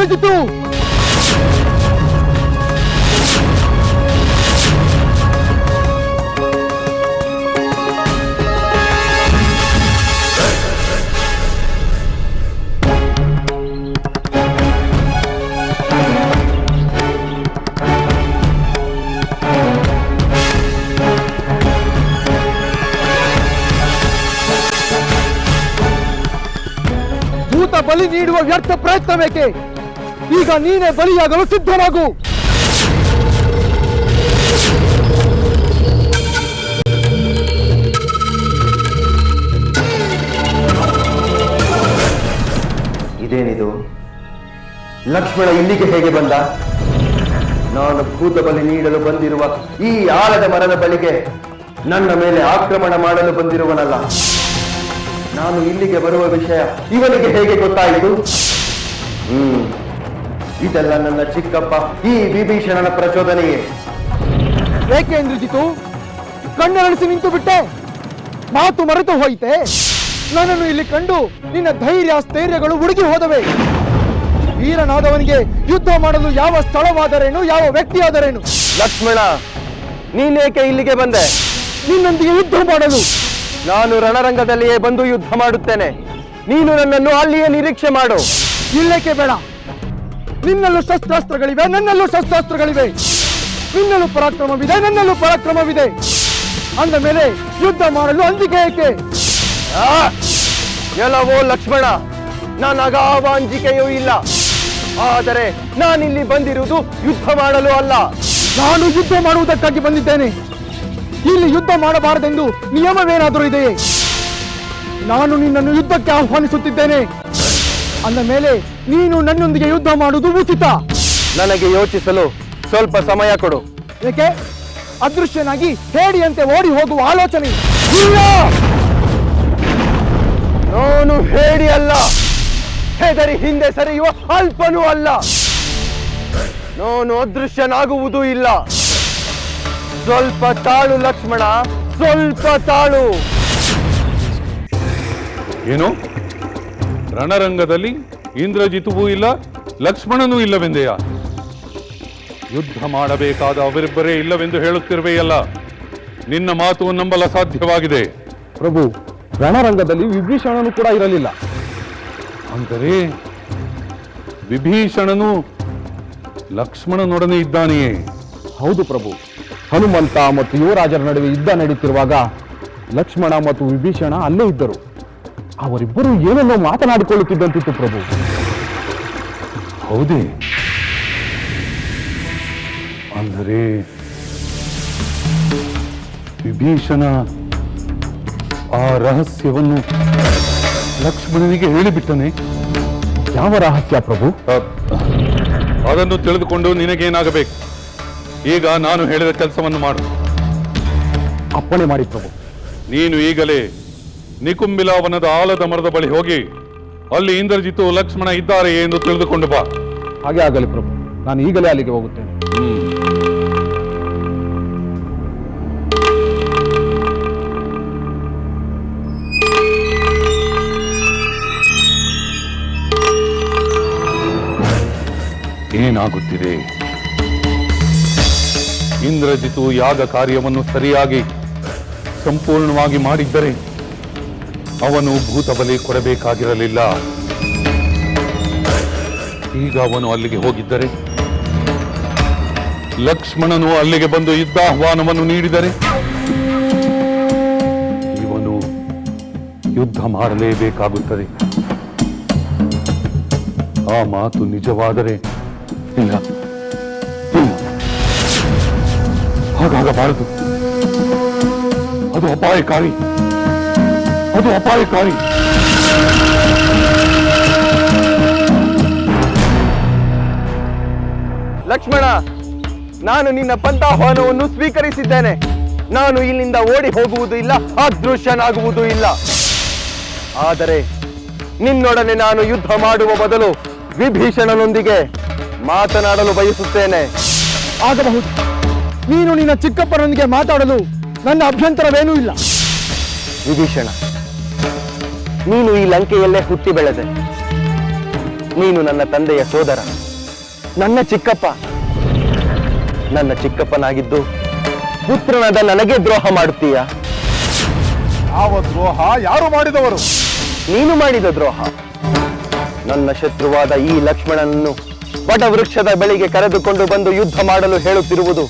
ಇಂದ್ರಜಿತು! ಬಲಿ ನೀಡುವ ವ್ಯರ್ಥ ಪ್ರಯತ್ನ ಬೇಕೆ? ಈಗ ನೀನೇ ಬಲಿಯಾಗಲು ಸಿದ್ಧನಾಗು. ಇದೇನಿದು? ಲಕ್ಷ್ಮಣ ಇಲ್ಲಿಗೆ ಹೇಗೆ ಬಂದ? ನಾನು ಭೂತ ಬಲಿ ನೀಡಲು ಬಂದಿರುವ ಈ ಆಲದ ಮರದ ಬಳಿಗೆ ನನ್ನ ಮೇಲೆ ಆಕ್ರಮಣ ಮಾಡಲು ಬಂದಿರುವನಲ್ಲ. ನಾನು ಇಲ್ಲಿಗೆ ಬರುವ ವಿಷಯ ಇವನಿಗೆ ಹೇಗೆ ಗೊತ್ತಾಯಿತು? ಇದೆಲ್ಲ ನನ್ನ ಚಿಕ್ಕಪ್ಪ ಈ ವಿಭೀಷಣನ ಪ್ರಚೋದನೆಯೇ. ಏಕೆ ಇಂದ್ರಜಿತು ಕಣ್ಣರಳಿಸಿ ನಿಂತು ಬಿಟ್ಟೆ? ಮಾತು ಮರೆತು ಹೋಯಿತೆ? ನನ್ನನ್ನು ಇಲ್ಲಿ ಕಂಡು ನಿನ್ನ ಧೈರ್ಯ ಸ್ಥೈರ್ಯಗಳು ಉಡುಗಿ ಹೋದವೆ. ವೀರನಾದವನಿಗೆ ಯುದ್ಧ ಮಾಡಲು ಯಾವ ಸ್ಥಳವಾದರೇನು, ಯಾವ ವ್ಯಕ್ತಿಯಾದರೇನು? ಲಕ್ಷ್ಮಣ, ನೀನೇಕೆ ಇಲ್ಲಿಗೆ ಬಂದೆ? ನಿನ್ನೊಂದಿಗೆ ಯುದ್ಧ ಮಾಡಲು. ನಾನು ರಣರಂಗದಲ್ಲಿಯೇ ಬಂದು ಯುದ್ಧ ಮಾಡುತ್ತೇನೆ. ನೀನು ನನ್ನನ್ನು ಅಲ್ಲಿಯೇ ನಿರೀಕ್ಷೆ ಮಾಡು. ಇಲ್ಲೇಕೆ ಬೇಡ. ನಿನ್ನಲ್ಲೂ ಶಸ್ತ್ರಾಸ್ತ್ರಗಳಿವೆ, ನನ್ನಲ್ಲೂ ಶಸ್ತ್ರಾಸ್ತ್ರಗಳಿವೆ. ನಿನ್ನಲ್ಲೂ ಪರಾಕ್ರಮವಿದೆ, ನನ್ನಲ್ಲೂ ಪರಾಕ್ರಮವಿದೆ. ಅಂದ ಮೇಲೆ ಯುದ್ಧ ಮಾಡಲು ಅಂಜಿಕೆ ಏಕೆ? ಎಲ್ಲವೋ ಲಕ್ಷ್ಮಣ, ನನಗಾವ ಅಂಜಿಕೆಯೂ ಇಲ್ಲ. ಆದರೆ ನಾನಿಲ್ಲಿ ಬಂದಿರುವುದು ಯುದ್ಧ ಮಾಡಲು ಅಲ್ಲ. ನಾನು ಯುದ್ಧ ಮಾಡುವುದಕ್ಕಾಗಿ ಬಂದಿದ್ದೇನೆ. ಇಲ್ಲಿ ಯುದ್ಧ ಮಾಡಬಾರದೆಂದು ನಿಯಮವೇನಾದರೂ ಇದೆಯೇ? ನಾನು ನಿನ್ನನ್ನು ಯುದ್ಧಕ್ಕೆ ಆಹ್ವಾನಿಸುತ್ತಿದ್ದೇನೆ. ಅಂದ ಮೇಲೆ ನೀನು ನನ್ನೊಂದಿಗೆ ಯುದ್ಧ ಮಾಡುವುದು ಉಚಿತ. ನನಗೆ ಯೋಚಿಸಲು ಸ್ವಲ್ಪ ಸಮಯ ಕೊಡು. ಏಕೆ? ಅದೃಶ್ಯನಾಗಿ ಹೇಡಿಯಂತೆ ಓಡಿ ಹೋಗುವ ಆಲೋಚನೆ ಇಲ್ಲ. ನಾನು ಹೇಡಿ ಅಲ್ಲ, ಹೆದರಿ ಹಿಂದೆ ಸರಿಯುವ ಅಲ್ಪನೂ ಅಲ್ಲ. ನಾನು ಅದೃಶ್ಯನಾಗುವುದೂ ಇಲ್ಲ. ಸ್ವಲ್ಪ ತಾಳು ಲಕ್ಷ್ಮಣ, ಸ್ವಲ್ಪ ತಾಳು. ಏನು? ರಣರಂಗದಲ್ಲಿ ಇಂದ್ರಜಿತುವೂ ಇಲ್ಲ, ಲಕ್ಷ್ಮಣನೂ ಇಲ್ಲವೆಂದೆಯಾ? ಯುದ್ಧ ಮಾಡಬೇಕಾದ ಅವರಿಬ್ಬರೇ ಇಲ್ಲವೆಂದು ಹೇಳುತ್ತಿರುವೆಯಲ್ಲ. ನಿನ್ನ ಮಾತು ನಂಬಲ ಸಾಧ್ಯವಾಗಿದೆ. ಪ್ರಭು, ರಣರಂಗದಲ್ಲಿ ವಿಭೀಷಣನು ಕೂಡ ಇರಲಿಲ್ಲ. ಅಂದರೆ ವಿಭೀಷಣನು ಲಕ್ಷ್ಮಣನೊಡನೆ ಇದ್ದಾನೆಯೇ? ಹೌದು ಪ್ರಭು. ಹನುಮಂತ ಮತ್ತು ಯುವರಾಜರ ನಡುವೆ ಯುದ್ಧ ನಡೆಯುತ್ತಿರುವಾಗ ಲಕ್ಷ್ಮಣ ಮತ್ತು ವಿಭೀಷಣ ಅಲ್ಲೇ ಇದ್ದರು. ಅವರಿಬ್ಬರು ಏನನ್ನೋ ಮಾತನಾಡಿಕೊಳ್ಳುತ್ತಿದ್ದಂತಿತ್ತು ಪ್ರಭು. ಹೌದೇ? ಅಂದರೆ ವಿಭೀಷಣ ಆ ರಹಸ್ಯವನ್ನು ಲಕ್ಷ್ಮಣನಿಗೆ ಹೇಳಿಬಿಟ್ಟನೆ. ಯಾವ ರಹಸ್ಯ ಪ್ರಭು? ಅದನ್ನು ತಿಳಿದುಕೊಂಡು ನಿನಗೇನಾಗಬೇಕು? ಈಗ ನಾನು ಹೇಳಿದ ಕೆಲಸವನ್ನು ಮಾಡು. ಅಪ್ಪಣೆ ಮಾಡಿ ಪ್ರಭು. ನೀನು ಈಗಲೇ ನಿಕುಂಬಿಲಾವನದ ಆಲದ ಮರದ ಬಳಿ ಹೋಗಿ ಅಲ್ಲಿ ಇಂದ್ರಜಿತು ಲಕ್ಷ್ಮಣ ಇದ್ದಾರೆ ಎಂದು ತಿಳಿದುಕೊಂಡು ಬಾ. ಹಾಗೆ ಆಗಲಿ ಪ್ರಭು. ನಾನು ಈಗಲೇ ಅಲ್ಲಿಗೆ ಹೋಗುತ್ತೇನೆ. ಏನಾಗುತ್ತಿದೆ? ಇಂದ್ರಜಿತು ಯಾಗ ಕಾರ್ಯವನ್ನು ಸರಿಯಾಗಿ ಸಂಪೂರ್ಣವಾಗಿ ಮಾಡಿದ್ದರೆ ಅವನು ಭೂತಬಲಿ ಕೊಡಬೇಕಾಗಿರಲಿಲ್ಲ. ಈಗ ಅವನು ಅಲ್ಲಿಗೆ ಹೋಗಿದ್ದರೆ, ಲಕ್ಷ್ಮಣನು ಅಲ್ಲಿಗೆ ಬಂದು ಯುದ್ಧಾಹ್ವಾನವನ್ನು ನೀಡಿದರೆ ಇವನು ಯುದ್ಧ ಮಾಡಲೇಬೇಕಾಗುತ್ತದೆ. ಆ ಮಾತು ನಿಜವಾದರೆ ಇಲ್ಲ ಇಲ್ಲ, ಹಾಗಾಗಬಾರದು. ಅದು ಅಪಾಯಕಾರಿ, ಅದು ಅಪಾಯಕಾರಿ. ಲಕ್ಷ್ಮಣ, ನಾನು ನಿನ್ನ ಪಂಥಾಹ್ವಾನವನ್ನು ಸ್ವೀಕರಿಸಿದ್ದೇನೆ. ನಾನು ಇಲ್ಲಿಂದ ಓಡಿ ಹೋಗುವುದೂ ಇಲ್ಲ, ಅದೃಶ್ಯನಾಗುವುದೂ ಇಲ್ಲ. ಆದರೆ ನಿನ್ನೊಡನೆ ನಾನು ಯುದ್ಧ ಮಾಡುವ ಬದಲು ವಿಭೀಷಣನೊಂದಿಗೆ ಮಾತನಾಡಲು ಬಯಸುತ್ತೇನೆ. ಆಗಬಹುದು. ನೀನು ನಿನ್ನ ಚಿಕ್ಕಪ್ಪನೊಂದಿಗೆ ಮಾತಾಡಲು ನನ್ನ ಅಭ್ಯಂತರವೇನೂ ಇಲ್ಲ. ವಿಭೀಷಣ, ನೀನು ಈ ಲಂಕೆಯಲ್ಲೇ ಹುಟ್ಟಿ ಬೆಳೆದೆ. ನೀನು ನನ್ನ ತಂದೆಯ ಸೋದರ. ನನ್ನ ಚಿಕ್ಕಪ್ಪ. ನನ್ನ ಚಿಕ್ಕಪ್ಪನಾಗಿದ್ದು ಪುತ್ರನಾದ ನನಗೆ ದ್ರೋಹ ಮಾಡುತ್ತೀಯ? ಯಾವ ದ್ರೋಹ ಯಾರು ಮಾಡಿದವರು? ನೀನು ಮಾಡಿದ ದ್ರೋಹ. ನನ್ನ ಶತ್ರುವಾದ ಈ ಲಕ್ಷ್ಮಣನನ್ನು ವಟವೃಕ್ಷದ ಬಳಿಗೆ ಕರೆದುಕೊಂಡು ಬಂದು ಯುದ್ಧ ಮಾಡಲು ಹೇಳುತ್ತಿರುವುದು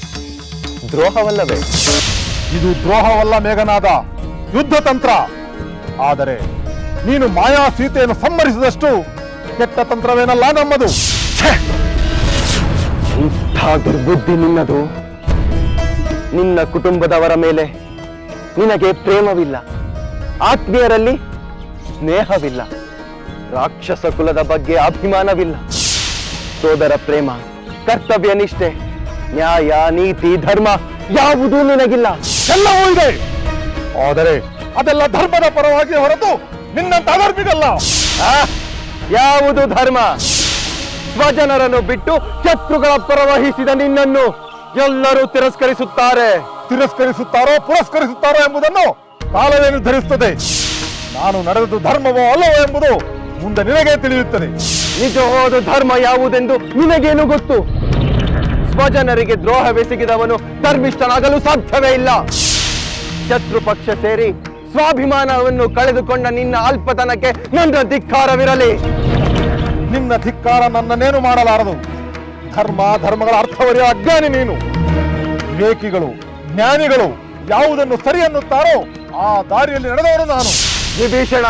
ದ್ರೋಹವಲ್ಲವೇ? ಇದು ದ್ರೋಹವಲ್ಲ ಮೇಘನಾದ, ಯುದ್ಧ ತಂತ್ರ. ಆದರೆ ನೀನು ಮಾಯಾ ಸೀತೆಯನ್ನು ಸಂಹರಿಸಿದಷ್ಟು ಕೆಟ್ಟ ತಂತ್ರವೇನಲ್ಲ ನಮ್ಮದು. ಇಂಥ ದುರ್ಬುದ್ಧಿ ನಿನ್ನದು. ನಿನ್ನ ಕುಟುಂಬದವರ ಮೇಲೆ ನಿನಗೆ ಪ್ರೇಮವಿಲ್ಲ, ಆತ್ಮೀಯರಲ್ಲಿ ಸ್ನೇಹವಿಲ್ಲ, ರಾಕ್ಷಸ ಕುಲದ ಬಗ್ಗೆ ಅಭಿಮಾನವಿಲ್ಲ. ಸೋದರ ಪ್ರೇಮ, ಕರ್ತವ್ಯ ನಿಷ್ಠೆ, ನ್ಯಾಯ, ನೀತಿ, ಧರ್ಮ ಯಾವುದೂ ನಿನಗಿಲ್ಲ. ಎಲ್ಲವೂ ಇದೆ, ಆದರೆ ಅದೆಲ್ಲ ಧರ್ಮದ ಪರವಾಗಿ ಹೊರತು ನಿನ್ನಂತ ಅಧರ್ಮಿಗಲ್ಲ. ಯಾವುದು ಧರ್ಮ? ಸ್ವಜನರನ್ನು ಬಿಟ್ಟು ಶತ್ರುಗಳ ಪರವಹಿಸಿದ ನಿನ್ನನ್ನು ಎಲ್ಲರೂ ತಿರಸ್ಕರಿಸುತ್ತಾರೆ. ತಿರಸ್ಕರಿಸುತ್ತಾರೋ ಪುರಸ್ಕರಿಸುತ್ತಾರೋ ಎಂಬುದನ್ನು ಕಾಲವೇ ನಿರ್ಧರಿಸುತ್ತದೆ. ನಾನು ನಡೆದದ್ದು ಧರ್ಮವೋ ಅಲ್ಲವೋ ಎಂಬುದು ಮುಂದೆ ನಿನಗೆ ತಿಳಿಯುತ್ತದೆ. ನಿಜವಾದ ಧರ್ಮ ಯಾವುದೆಂದು ನಿನಗೇನು ಗೊತ್ತು? ಸ್ವಜನರಿಗೆ ದ್ರೋಹವೆಸಗಿದವನು ಧರ್ಮಿಷ್ಠನಾಗಲು ಸಾಧ್ಯವೇ ಇಲ್ಲ. ಶತ್ರು ಪಕ್ಷ ಸೇರಿ ಸ್ವಾಭಿಮಾನವನ್ನು ಕಳೆದುಕೊಂಡ ನಿನ್ನ ಅಲ್ಪತನಕ್ಕೆ ನನ್ನ ಧಿಕ್ಕಾರವಿರಲಿ. ನಿನ್ನ ಧಿಕ್ಕಾರ ನನ್ನನ್ನೇನು ಮಾಡಲಾರದು. ಧರ್ಮಗಳ ಅರ್ಥವರಿಯ ಅಜ್ಞಾನಿ ನೀನು. ವಿವೇಕಿಗಳು, ಜ್ಞಾನಿಗಳು ಯಾವುದನ್ನು ಸರಿ ಅನ್ನುತ್ತಾರೋ ಆ ದಾರಿಯಲ್ಲಿ ನಡೆದವರು ನಾನು. ವಿಭೀಷಣ,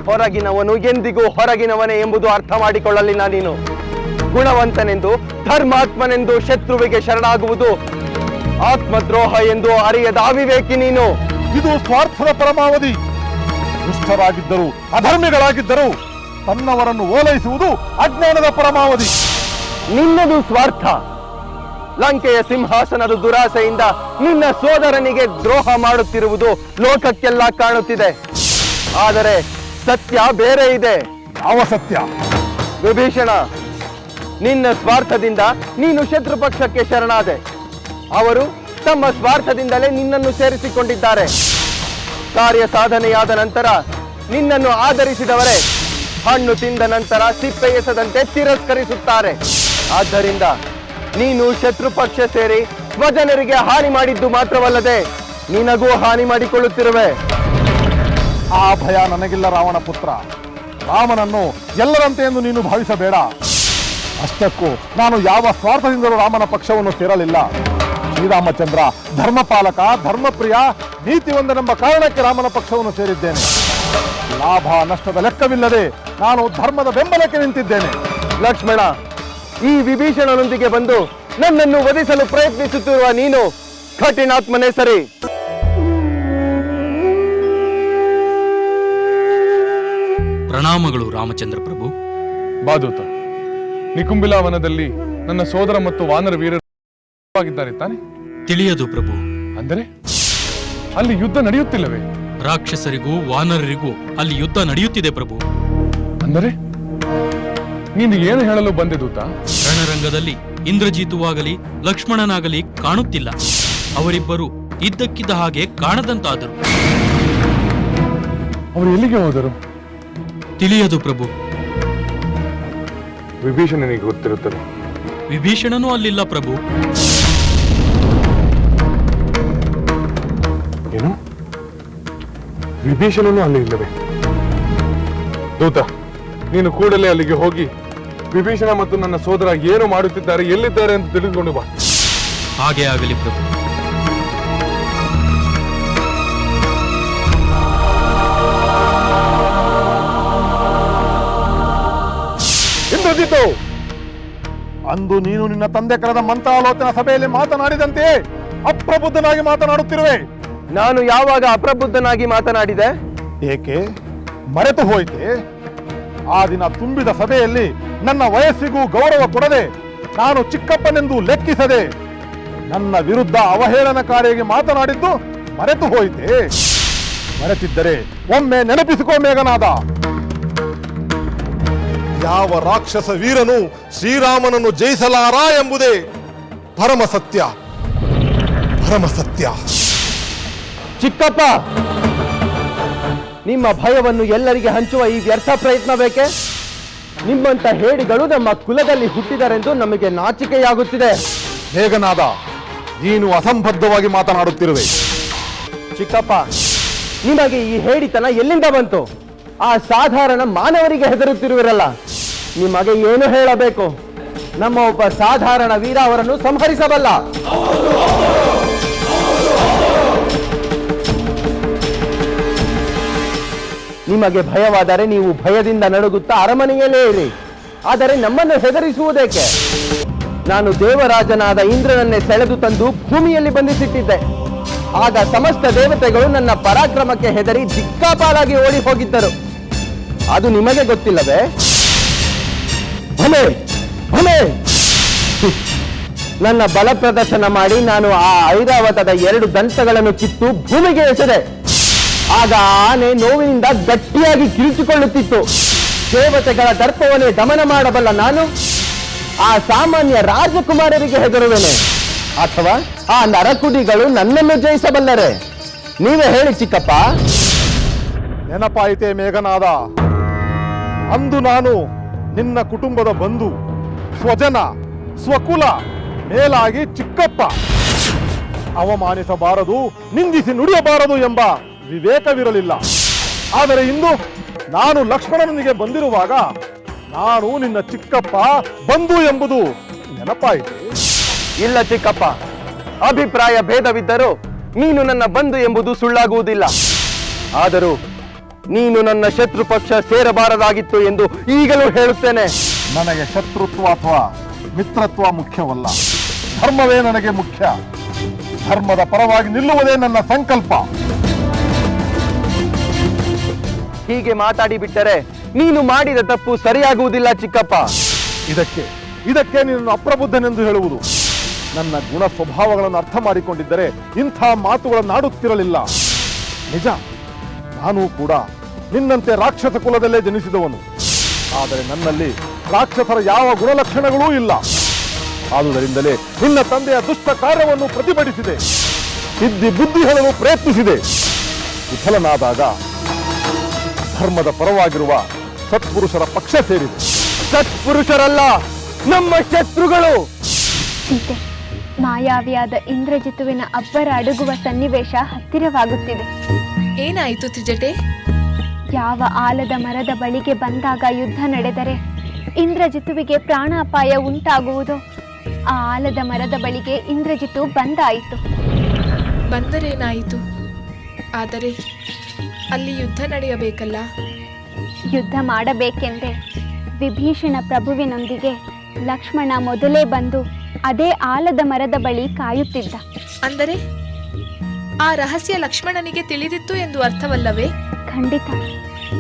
ಹೊರಗಿನವನು ಎಂದಿಗೂ ಹೊರಗಿನವನೇ ಎಂಬುದು ಅರ್ಥ ಮಾಡಿಕೊಳ್ಳಲಿಲ್ಲ ನೀನು. ಗುಣವಂತನೆಂದು ಧರ್ಮಾತ್ಮನೆಂದು ಶತ್ರುವಿಗೆ ಶರಣಾಗುವುದು ಆತ್ಮದ್ರೋಹ ಎಂದು ಅರಿಯದ ಅವಿವೇಕಿ ನೀನು. ಇದು ಸ್ವಾರ್ಥದ ಪರಮಾವಧಿ. ದುಷ್ಟರಾಗಿದ್ದರು, ಅಧರ್ಮಿಗಳಾಗಿದ್ದರು ತನ್ನವರನ್ನು ಓಲೈಸುವುದು ಅಜ್ಞಾನದ ಪರಮಾವಧಿ. ನಿನ್ನದು ಸ್ವಾರ್ಥ. ಲಂಕೆಯ ಸಿಂಹಾಸನದ ದುರಾಸೆಯಿಂದ ನಿನ್ನ ಸೋದರನಿಗೆ ದ್ರೋಹ ಮಾಡುತ್ತಿರುವುದು ಲೋಕಕ್ಕೆಲ್ಲ ಕಾಣುತ್ತಿದೆ. ಆದರೆ ಸತ್ಯ ಬೇರೆ ಇದೆ. ಯಾವ ಸತ್ಯ? ವಿಭೀಷಣ, ನಿನ್ನ ಸ್ವಾರ್ಥದಿಂದ ನೀನು ಶತ್ರು ಪಕ್ಷಕ್ಕೆ ಶರಣಾದೆ. ಅವರು ತಮ್ಮ ಸ್ವಾರ್ಥದಿಂದಲೇ ನಿನ್ನನ್ನು ಸೇರಿಸಿಕೊಂಡಿದ್ದಾರೆ. ಕಾರ್ಯ ಸಾಧನೆಯಾದ ನಂತರ ನಿನ್ನನ್ನು ಆಧರಿಸಿದವರೇ ಹಣ್ಣು ತಿಂದ ನಂತರ ಸಿಪ್ಪೆ ಎಸದಂತೆ ತಿರಸ್ಕರಿಸುತ್ತಾರೆ. ಆದ್ದರಿಂದ ನೀನು ಶತ್ರು ಪಕ್ಷ ಸೇರಿ ಸ್ವಜನರಿಗೆ ಹಾನಿ ಮಾಡಿದ್ದು ಮಾತ್ರವಲ್ಲದೆ ನಿನಗೂ ಹಾನಿ ಮಾಡಿಕೊಳ್ಳುತ್ತಿರುವೆ. ಆ ಭಯ ನನಗಿಲ್ಲ ರಾವಣ ಪುತ್ರ. ರಾಮನನ್ನು ಎಲ್ಲರಂತೆ ಎಂದು ನೀನು ಭಾವಿಸಬೇಡ. ಅಷ್ಟಕ್ಕೂ ನಾನು ಯಾವ ಸ್ವಾರ್ಥದಿಂದಲೂ ರಾಮನ ಪಕ್ಷವನ್ನು ಸೇರಲಿಲ್ಲ. ಶ್ರೀರಾಮಚಂದ್ರ ಧರ್ಮಪಾಲಕ, ಧರ್ಮಪ್ರಿಯ, ನೀತಿವಂತನೆಂಬ ಕಾರಣಕ್ಕೆ ರಾಮನ ಪಕ್ಷವನ್ನು ಸೇರಿದ್ದೇನೆ. ಲಾಭ ನಷ್ಟದ ಲೆಕ್ಕವಿಲ್ಲದೆ ನಾನು ಧರ್ಮದ ಬೆಂಬಲಕ್ಕೆ ನಿಂತಿದ್ದೇನೆ. ಲಕ್ಷ್ಮಣ, ಈ ವಿಭೀಷಣನೊಂದಿಗೆ ಬಂದು ನನ್ನನ್ನು ವಧಿಸಲು ಪ್ರಯತ್ನಿಸುತ್ತಿರುವ ನೀನು ಕಠಿಣಾತ್ಮನೇ ಸರಿ. ಪ್ರಣಾಮಗಳು ರಾಮಚಂದ್ರ ಪ್ರಭು. ಬಾದೂತ, ನಿಕುಂಬಿಲಾ ವನದಲ್ಲಿ ನನ್ನ ಸೋದರ ಮತ್ತು ವಾನರ ವೀರರು ತಾನೆ? ತಿಳಿಯದು ಪ್ರಭು. ಅಂದರೆ ಅಲ್ಲಿ ಯುದ್ಧ ನಡೆಯುತ್ತಿಲ್ಲವೇ? ರಾಕ್ಷಸರಿಗೂ ವಾನರರಿಗೂ ಅಲ್ಲಿ ಯುದ್ಧ ನಡೆಯುತ್ತಿದೆ ಪ್ರಭು. ಅಂದರೆ ನೀನು ಏನು ಹೇಳಲು ಬಂದೆ ದೂತ? ರಣರಂಗದಲ್ಲಿ ಇಂದ್ರಜಿತುವಾಗಲಿ ಲಕ್ಷ್ಮಣನಾಗಲಿ ಕಾಣುತ್ತಿಲ್ಲ. ಅವರಿಬ್ಬರು ಇದ್ದಕ್ಕಿದ್ದ ಹಾಗೆ ಕಾಣದಂತಾದರು. ಅವರು ಎಲ್ಲಿಗೆ ಹೋದರು? ತಿಳಿಯದು ಪ್ರಭು. ವಿಭೀಷಣನಿಗೆ ಗೊತ್ತಿರುತ್ತದೆ. ವಿಭೀಷಣನೂ ಅಲ್ಲಿಲ್ಲ ಪ್ರಭು. ಏನು? ವಿಭೀಷಣನು ಅಲ್ಲಿ ಇಲ್ಲವೇ? ದೂತ, ನೀನು ಕೂಡಲೇ ಅಲ್ಲಿಗೆ ಹೋಗಿ ವಿಭೀಷಣ ಮತ್ತು ನನ್ನ ಸೋದರ ಏನು ಮಾಡುತ್ತಿದ್ದಾರೆ, ಎಲ್ಲಿದ್ದಾರೆ ಅಂತ ತಿಳಿದುಕೊಂಡು ಬಾ. ಹಾಗೆ ಆಗಲಿ ಪ್ರಭು. ಇಂದ್ರಜಿತು, ಅಂದು ನೀನು ನಿನ್ನ ತಂದೆ ಕರೆದ ಮಂತ್ರಾಲೋಚನಾ ಸಭೆಯಲ್ಲಿ ಮಾತನಾಡಿದಂತೆಯೇ ಅಪ್ರಬುದ್ಧನಾಗಿ ಮಾತನಾಡುತ್ತಿರುವೆ. ನಾನು ಯಾವಾಗ ಅಪ್ರಬುದ್ಧನಾಗಿ ಮಾತನಾಡಿದೆ? ಏಕೆ ಮರೆತು ಹೋಯಿತೆ? ಆ ದಿನ ತುಂಬಿದ ಸಭೆಯಲ್ಲಿ ನನ್ನ ವಯಸ್ಸಿಗೂ ಗೌರವ ಕೊಡದೆ, ನಾನು ಚಿಕ್ಕಪ್ಪನೆಂದು ಲೆಕ್ಕಿಸದೆ ನನ್ನ ವಿರುದ್ಧ ಅವಹೇಳನಕಾರಿಯಾಗಿ ಮಾತನಾಡಿದ್ದು ಮರೆತು ಹೋಯಿತೆ? ಮರೆತಿದ್ದರೆ ಒಮ್ಮೆ ನೆನಪಿಸಿಕೋ ಮೇಘನಾದ. ಯಾವ ರಾಕ್ಷಸ ವೀರನು ಶ್ರೀರಾಮನನ್ನು ಜಯಿಸಲಾರ ಎಂಬುದೇ ಪರಮ ಸತ್ಯ. ಪರಮ ಸತ್ಯ. ಚಿಕ್ಕಪ್ಪ, ನಿಮ್ಮ ಭಯವನ್ನು ಎಲ್ಲರಿಗೆ ಹಂಚುವ ಈ ವ್ಯರ್ಥ ಪ್ರಯತ್ನ ಬೇಕೆ? ನಿಮ್ಮಂತ ಹೇಡಿಗಳು ನಮ್ಮ ಕುಲದಲ್ಲಿ ಹುಟ್ಟಿದರೆಂದು ನಮಗೆ ನಾಚಿಕೆಯಾಗುತ್ತಿದೆ. ಮೇಘನಾದ, ನೀನು ಅಸಂಬದ್ಧವಾಗಿ ಮಾತನಾಡುತ್ತಿರುವೆ. ಚಿಕ್ಕಪ್ಪ, ನಿಮಗೆ ಈ ಹೇಡಿತನ ಎಲ್ಲಿಂದ ಬಂತು? ಆ ಸಾಧಾರಣ ಮಾನವರಿಗೆ ಹೆದರುತ್ತಿರುವಿರಲ್ಲ. ನಿಮಗೆ ಏನು ಹೇಳಬೇಕು? ನಮ್ಮ ಒಬ್ಬ ಸಾಧಾರಣ ವೀರ ಅವರನ್ನು ಸಂಹರಿಸಬಲ್ಲ. ನಿಮಗೆ ಭಯವಾದರೆ ನೀವು ಭಯದಿಂದ ನಡುಗುತ್ತಾ ಅರಮನೆಯಲ್ಲೇ ಇರಿ. ಆದರೆ ನಮ್ಮನ್ನು ಹೆದರಿಸುವುದೇಕೆ? ನಾನು ದೇವರಾಜನಾದ ಇಂದ್ರನನ್ನೇ ಸೆಳೆದು ತಂದು ಭೂಮಿಯಲ್ಲಿ ಬಂಧಿಸಿಟ್ಟಿದ್ದೆ. ಆಗ ಸಮಸ್ತ ದೇವತೆಗಳು ನನ್ನ ಪರಾಕ್ರಮಕ್ಕೆ ಹೆದರಿ ದಿಕ್ಕಾಪಾಲಾಗಿ ಓಡಿ ಹೋಗಿದ್ದರು. ಅದು ನಿಮಗೆ ಗೊತ್ತಿಲ್ಲವೇ? ಭಲೆ ಭಲೆ, ನನ್ನ ಬಲ ಪ್ರದರ್ಶನ ಮಾಡಿ ನಾನು ಆ ಐರಾವತದ 2 ದಂತಗಳನ್ನು ಕಿತ್ತು ಭೂಮಿಗೆ ಎಸೆದೆ. ಆಗ ಆನೆ ನೋವಿನಿಂದ ಗಟ್ಟಿಯಾಗಿ ಕಿರಿಚಿಕೊಳ್ಳುತ್ತಿತ್ತು. ದೇವತೆಗಳ ದರ್ಪವನ್ನೇ ದಮನ ಮಾಡಬಲ್ಲ ನಾನು ಆ ಸಾಮಾನ್ಯ ರಾಜಕುಮಾರರಿಗೆ ಹೆದರುವೆನೆ, ಅಥವಾ ಆ ನರಕುಡಿಗಳು ನನ್ನನ್ನು ಜಯಿಸಬಲ್ಲರೆ? ನೀವೇ ಹೇಳಿ ಚಿಕ್ಕಪ್ಪ. ನೆನಪಾಯಿತೆ ಮೇಘನಾದ, ಅಂದು ನಾನು ನಿನ್ನ ಕುಟುಂಬದ ಬಂಧು, ಸ್ವಜನ, ಸ್ವಕುಲ, ಮೇಲಾಗಿ ಚಿಕ್ಕಪ್ಪ. ಅವಮಾನಿಸಬಾರದು, ನಿಂದಿಸಿ ನುಡಿಯಬಾರದು ಎಂಬ ವಿವೇಕವಿರಲಿಲ್ಲ. ಆದರೆ ಇಂದು ನಾನು ಲಕ್ಷ್ಮಣನಿಗೆ ಬಂದಿರುವಾಗ ನಾನು ನಿನ್ನ ಚಿಕ್ಕಪ್ಪ, ಬಂಧು ಎಂಬುದು ನೆನಪಾಯಿತು. ಇಲ್ಲ ಚಿಕ್ಕಪ್ಪ, ಅಭಿಪ್ರಾಯ ಭೇದವಿದ್ದರೂ ನೀನು ನನ್ನ ಬಂಧು ಎಂಬುದು ಸುಳ್ಳಾಗುವುದಿಲ್ಲ. ಆದರೂ ನೀನು ನನ್ನ ಶತ್ರು ಪಕ್ಷ ಸೇರಬಾರದಾಗಿತ್ತು ಎಂದು ಈಗಲೂ ಹೇಳುತ್ತೇನೆ. ನನಗೆ ಶತ್ರುತ್ವ ಅಥವಾ ಮಿತ್ರತ್ವ ಮುಖ್ಯವಲ್ಲ, ಧರ್ಮವೇ ನನಗೆ ಮುಖ್ಯ. ಧರ್ಮದ ಪರವಾಗಿ ನಿಲ್ಲುವುದೇ ನನ್ನ ಸಂಕಲ್ಪ. ಹೀಗೆ ಮಾತಾಡಿ ಬಿಟ್ಟರೆ ನೀನು ಮಾಡಿದ ತಪ್ಪು ಸರಿಯಾಗುವುದಿಲ್ಲ ಚಿಕ್ಕಪ್ಪ. ಇದಕ್ಕೆ ನೀನು ಅಪ್ರಬುದ್ಧನೆಂದು ಹೇಳುವುದು. ನನ್ನ ಗುಣ ಸ್ವಭಾವಗಳನ್ನು ಅರ್ಥ ಮಾಡಿಕೊಂಡಿದ್ದರೆ ಇಂಥ ಮಾತುಗಳನ್ನು ಆಡುತ್ತಿರಲಿಲ್ಲ. ನಿಜ, ನಾನು ಕೂಡ ನಿನ್ನಂತೆ ರಾಕ್ಷಸ ಕುಲದಲ್ಲೇ ಜನಿಸಿದವನು. ಆದರೆ ನನ್ನಲ್ಲಿ ರಾಕ್ಷಸರ ಯಾವ ಗುಣಲಕ್ಷಣಗಳೂ ಇಲ್ಲ. ಆದುದರಿಂದಲೇ ನಿನ್ನ ತಂದೆಯ ದುಷ್ಟ ಕಾರ್ಯವನ್ನು ಪ್ರತಿಭಟಿಸಿದೆ, ಸಿದ್ಧಿ ಬುದ್ಧಿ ಹೇಳಲು ಪ್ರಯತ್ನಿಸಿದೆ. ವಿಫಲನಾದಾಗ ಧರ್ಮದ ಪರವಾಗಿರುವ ಸತ್ಪುರುಷರ ಪಕ್ಷ ಸೇರಿದೆ. ಸತ್ಪುರುಷರಲ್ಲ, ನಮ್ಮ ಶತ್ರುಗಳು. ಸೀತೆ, ಮಾಯಾವಿಯಾದ ಇಂದ್ರಜಿತುವಿನ ಅಬ್ಬರ ಅಡಗುವ ಸನ್ನಿವೇಶ ಹತ್ತಿರವಾಗುತ್ತಿದೆ. ಏನಾಯಿತು ತ್ರಿಜಟೆ? ಯಾವ ಆಲದ ಮರದ ಬಳಿಗೆ ಬಂದಾಗ ಯುದ್ಧ ನಡೆದರೆ ಇಂದ್ರಜಿತುವಿಗೆ ಪ್ರಾಣಾಪಾಯ ಉಂಟಾಗುವುದೋ ಆ ಆಲದ ಮರದ ಬಳಿಗೆ ಇಂದ್ರಜಿತು ಬಂದಾಯಿತು. ಬಂದರೇನಾಯಿತು? ಆದರೆ ಅಲ್ಲಿ ಯುದ್ಧ ನಡೆಯಬೇಕಲ್ಲ. ಯುದ್ಧ ಮಾಡಬೇಕೆಂದೇ ವಿಭೀಷಣ ಪ್ರಭುವಿನೊಂದಿಗೆ ಲಕ್ಷ್ಮಣ ಮೊದಲೇ ಬಂದು ಅದೇ ಆಲದ ಮರದ ಬಳಿ ಕಾಯುತ್ತಿದ್ದ. ಅಂದರೆ ಆ ರಹಸ್ಯ ಲಕ್ಷ್ಮಣನಿಗೆ ತಿಳಿದಿತ್ತು ಎಂದು ಅರ್ಥವಲ್ಲವೇ? ಖಂಡಿತ.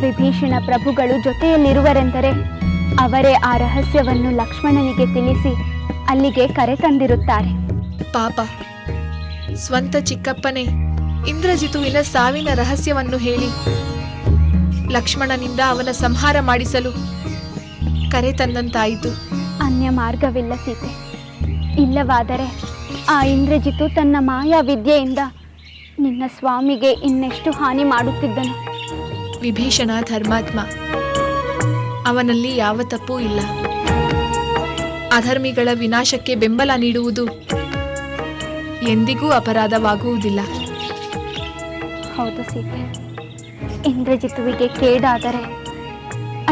ವಿಭೀಷಣ ಪ್ರಭುಗಳು ಜೊತೆಯಲ್ಲಿರುವರೆಂದರೆ ಅವರೇ ಆ ರಹಸ್ಯವನ್ನು ಲಕ್ಷ್ಮಣನಿಗೆ ತಿಳಿಸಿ ಅಲ್ಲಿಗೆ ಕರೆತಂದಿರುತ್ತಾರೆ. ಪಾಪ, ಸ್ವಂತ ಚಿಕ್ಕಪ್ಪನೇ ಇಂದ್ರಜಿತುವಿನ ಸಾವಿನ ರಹಸ್ಯವನ್ನು ಹೇಳಿ ಲಕ್ಷ್ಮಣನಿಂದ ಅವನ ಸಂಹಾರ ಮಾಡಿಸಲು ಕರೆತಂದಂತಾಯಿತು. ಅನ್ಯ ಮಾರ್ಗವಿಲ್ಲ ಸೀತೆ. ಇಲ್ಲವಾದರೆ ಆ ಇಂದ್ರಜಿತು ತನ್ನ ಮಾಯಾ ವಿದ್ಯೆಯಿಂದ ನಿನ್ನ ಸ್ವಾಮಿಗೆ ಇನ್ನೆಷ್ಟು ಹಾನಿ ಮಾಡುತ್ತಿದ್ದನು. ವಿಭೀಷಣ ಧರ್ಮಾತ್ಮ, ಅವನಲ್ಲಿ ಯಾವ ತಪ್ಪೂ ಇಲ್ಲ. ಅಧರ್ಮಿಗಳ ವಿನಾಶಕ್ಕೆ ಬೆಂಬಲ ನೀಡುವುದು ಎಂದಿಗೂ ಅಪರಾಧವಾಗುವುದಿಲ್ಲ. ಹೌದು ಸೀತೆ, ಇಂದ್ರಜಿತುವಿಗೆ ಕೇಡಾದರೆ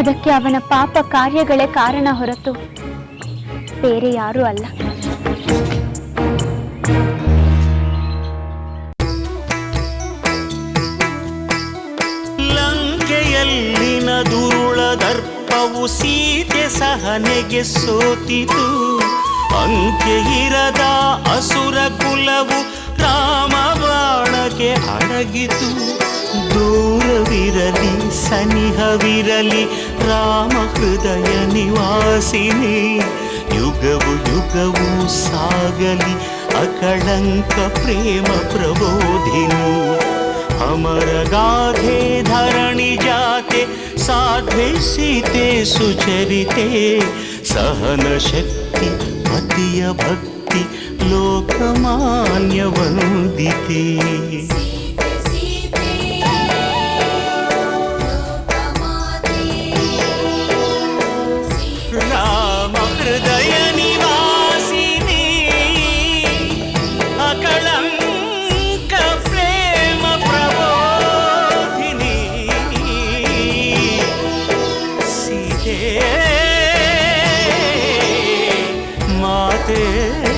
ಅದಕ್ಕೆ ಅವನ ಪಾಪ ಕಾರ್ಯಗಳೇ ಕಾರಣ ಹೊರತು ಬೇರೆ ಯಾರೂ ಅಲ್ಲ. ಲಂಕೆಯಲ್ಲಿನ ದುರುಳ ದರ್ಪವು ಸೀತೆ ಸಹನೆಗೆ ಸೋತಿತು. ಅಂಕೆ ಇರದ ಅಸುರ ಕುಲವು ರಾಮ ಬಾಣಕ್ಕೆ ಅಡಗಿತು. ದೂರವಿರಲಿ ಸನಿಹವಿರಲಿ ರಾಮ ಹೃದಯ ನಿವಾಸಿನಿ. ಯುಗವು ಯುಗವು ಸಾಗಲಿ ಅಕಳಂಕ ಪ್ರೇಮ ಪ್ರಬೋಧಿನಿ. ಅಮರ ಗಾಧೆ ಧರಣಿ ಜಾತೆ ಸಾಧ್ವೆ ಸೀತೆ ಸುಚರಿತೆ. ಸಹನ ಶಕ್ತಿ ಪತಿಯ ಭಕ್ತಿ ಲೋಕಮಾನ್ಯ ವಂದಿತೆ. ಹೇ